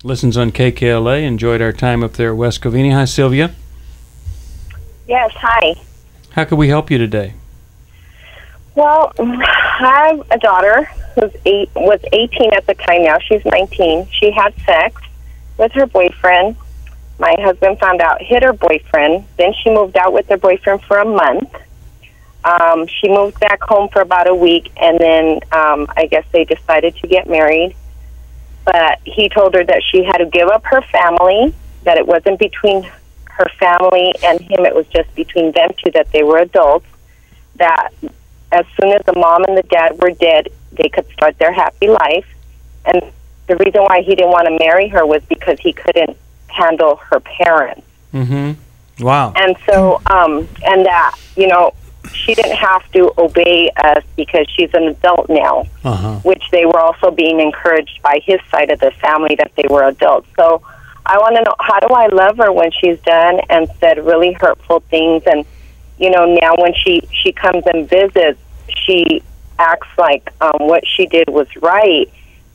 Listens on KKLA. Enjoyed our time up there at West Covina. Hi, Sylvia. Yes, hi. How can we help you today? Well, I have a daughter who was 18 at the time. Now she's 19. She had sex with her boyfriend. My husband found out, hit her boyfriend. Then she moved out with her boyfriend for a month. She moved back home for about a week, and then I guess they decided to get married. But he told her that she had to give up her family, that it wasn't between her family and him, it was just between them two, that they were adults, that as soon as the mom and the dad were dead, they could start their happy life. And the reason why he didn't want to marry her was because he couldn't handle her parents. Mm-hmm. Wow. And so, and that, she didn't have to obey us because she's an adult now, which they were also being encouraged by his side of the family that they were adults. So I want to know, how do I love her when she's done and said really hurtful things? And, now when she comes and visits, she acts like what she did was right,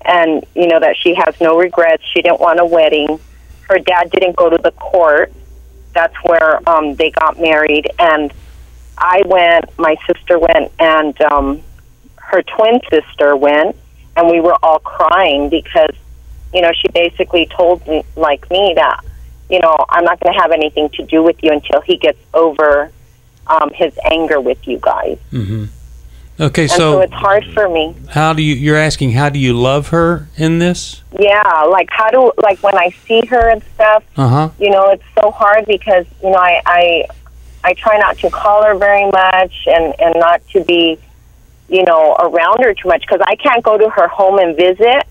and, that she has no regrets. She didn't want a wedding. Her dad didn't go to the court. That's where they got married. And I went, my sister went, and her twin sister went, and we were all crying because, she basically told me, like me, that, I'm not going to have anything to do with you until he gets over his anger with you guys. Mm-hmm. Okay, and so it's hard for me. You're asking, how do you love her in this? Yeah, like when I see her and stuff, it's so hard because, I try not to call her very much and not to be, around her too much because I can't go to her home and visit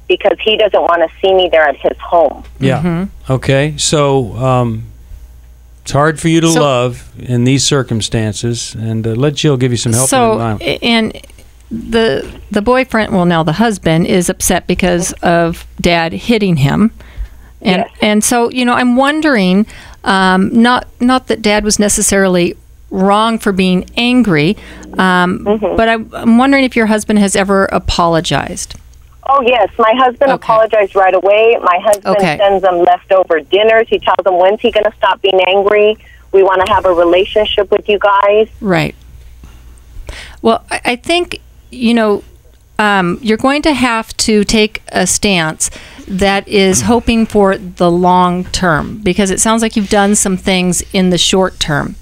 because he doesn't want to see me there at his home. Yeah. Mm-hmm. Okay. So it's hard for you to love in these circumstances, and let Jill give you some help. And the boyfriend, well, now the husband, is upset because of Dad hitting him. And so, I'm wondering, not that Dad was necessarily wrong for being angry, but I'm wondering if your husband has ever apologized. Oh, yes. My husband apologized right away. My husband sends them leftover dinners. He tells them, when's he going to stop being angry? We want to have a relationship with you guys. Right. Well, I think, you're going to have to take a stance that is hoping for the long term, because it sounds like you've done some things in the short term.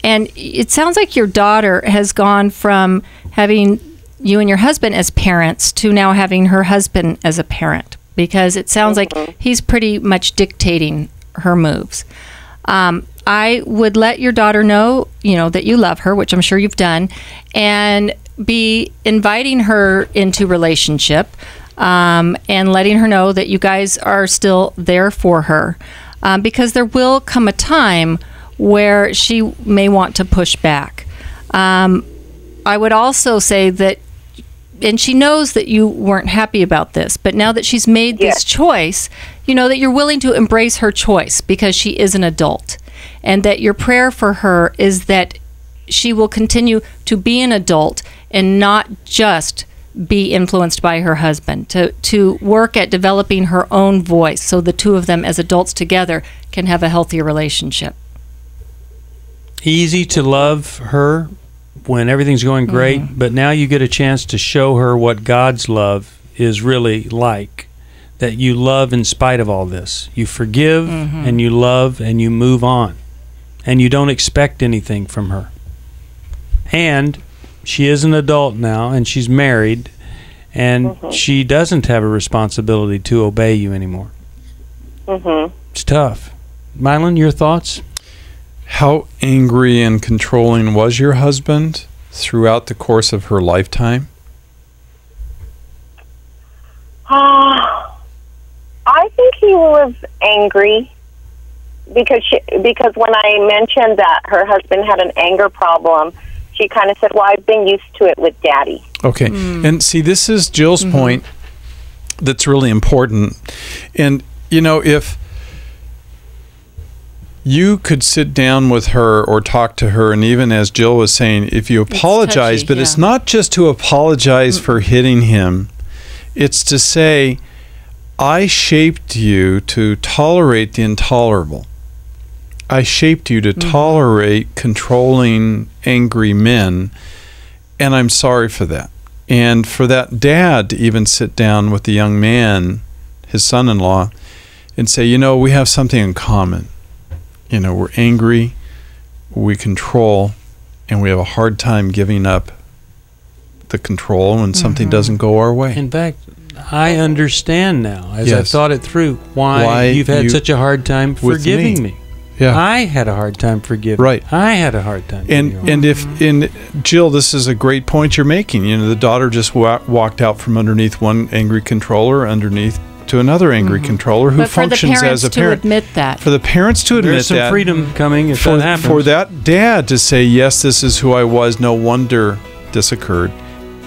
And it sounds like your daughter has gone from having you and your husband as parents to now having her husband as a parent, because it sounds like he's pretty much dictating her moves. I would let your daughter know, that you love her, which I'm sure you've done, and be inviting her into relationship, and letting her know that you guys are still there for her, because there will come a time where she may want to push back. I would also say that, and she knows that you weren't happy about this, but now that she's made this choice, that you're willing to embrace her choice because she is an adult, and that your prayer for her is that she will continue to be an adult and not just be influenced by her husband, to work at developing her own voice so the two of them as adults together can have a healthier relationship. Easy to love her when everything's going great, but now you get a chance to show her what God's love is really like, that you love in spite of all this. You forgive and you love and you move on, and you don't expect anything from her. And she is an adult now, and she's married, and she doesn't have a responsibility to obey you anymore. It's tough. Mylon, your thoughts? How angry and controlling was your husband throughout the course of her lifetime? I think he was angry because when I mentioned that her husband had an anger problem, she kind of said, well, I've been used to it with Daddy. Okay. And see, this is Jill's point that's really important. And, if you could sit down with her or talk to her, and even as Jill was saying, if you apologize, but it's not just to apologize for hitting him, it's to say, I shaped you to tolerate the intolerable. I shaped you to tolerate controlling, angry men, and I'm sorry for that. And for that dad to even sit down with the young man, his son-in-law, and say, we have something in common. We're angry, we control, and we have a hard time giving up the control when something doesn't go our way. In fact, I understand now, as I've Yes. thought it through, why you've had such a hard time forgiving me. Yeah. I had a hard time forgiving. Right. I had a hard time. And Jill, this is a great point you're making. The daughter just walked out from underneath one angry controller to another angry controller who But for the functions parents as a to parent. admit that. For the parents to admit There's some that. freedom coming if for, that happens. for that dad to say, yes, this is who I was. No wonder this occurred.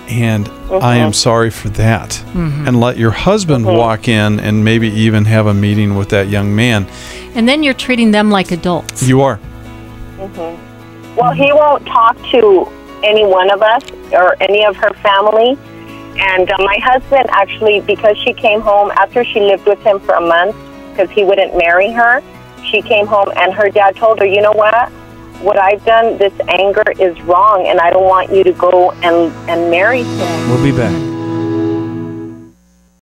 And I am sorry for that. And let your husband walk in and maybe even have a meeting with that young man. And then you're treating them like adults. You are. Well, he won't talk to any one of us or any of her family. And my husband actually, because she came home after she lived with him for a month, because he wouldn't marry her, she came home and her dad told her, you know what I've done, this anger is wrong, and I don't want you to go and marry him. We'll be back.